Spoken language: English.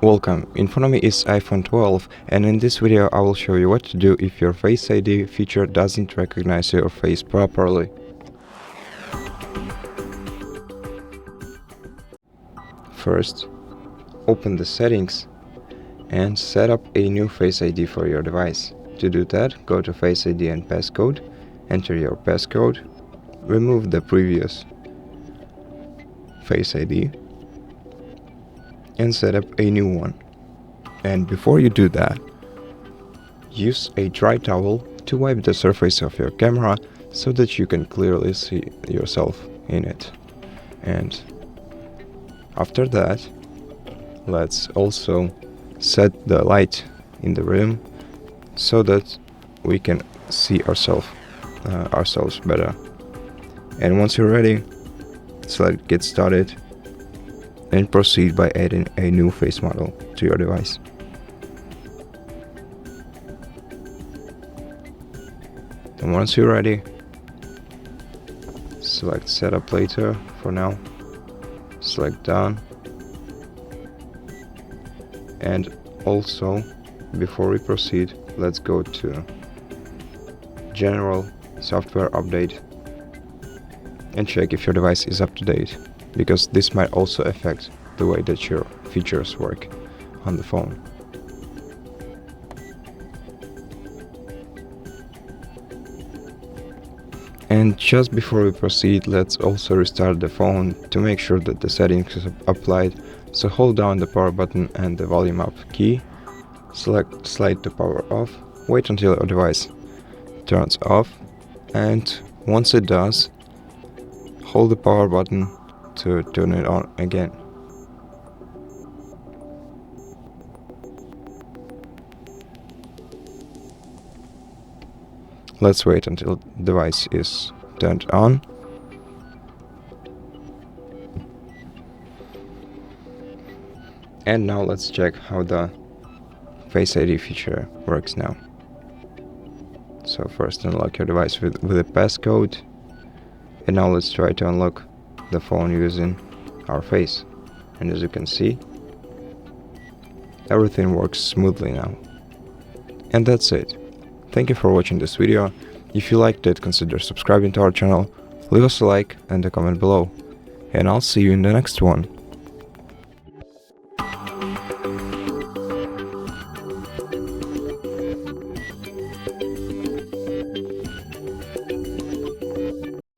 Welcome, in front of me is iPhone 12, and in this video I will show you what to do if your Face ID feature doesn't recognize your face properly. First, open the settings and set up a new Face ID for your device. To do that, go to Face ID and passcode, enter your passcode, remove the previous Face ID and set up a new one. And before you do that, use a dry towel to wipe the surface of your camera so that you can clearly see yourself in it. And after that, let's also set the light in the room so that we can see ourselves better. And once you're ready, select Get Started and proceed by adding a new face model to your device. And once you're ready, select Setup Later for now, select Done, and also before we proceed, let's go to General Software Update and check if your device is up to date, because this might also affect the way that your features work on the phone. And just before we proceed, let's also restart the phone to make sure that the settings is applied. So hold down the power button and the volume up key, slide the power off, wait until your device turns off, and once it does, hold the power button to turn it on again. Let's wait until the device is turned on. And now let's check how the Face ID feature works now. So first unlock your device with a passcode. And now let's try to unlock the phone using our face. And as you can see, everything works smoothly now. And that's it. Thank you for watching this video. If you liked it, consider subscribing to our channel, leave us a like and a comment below. And I'll see you in the next one.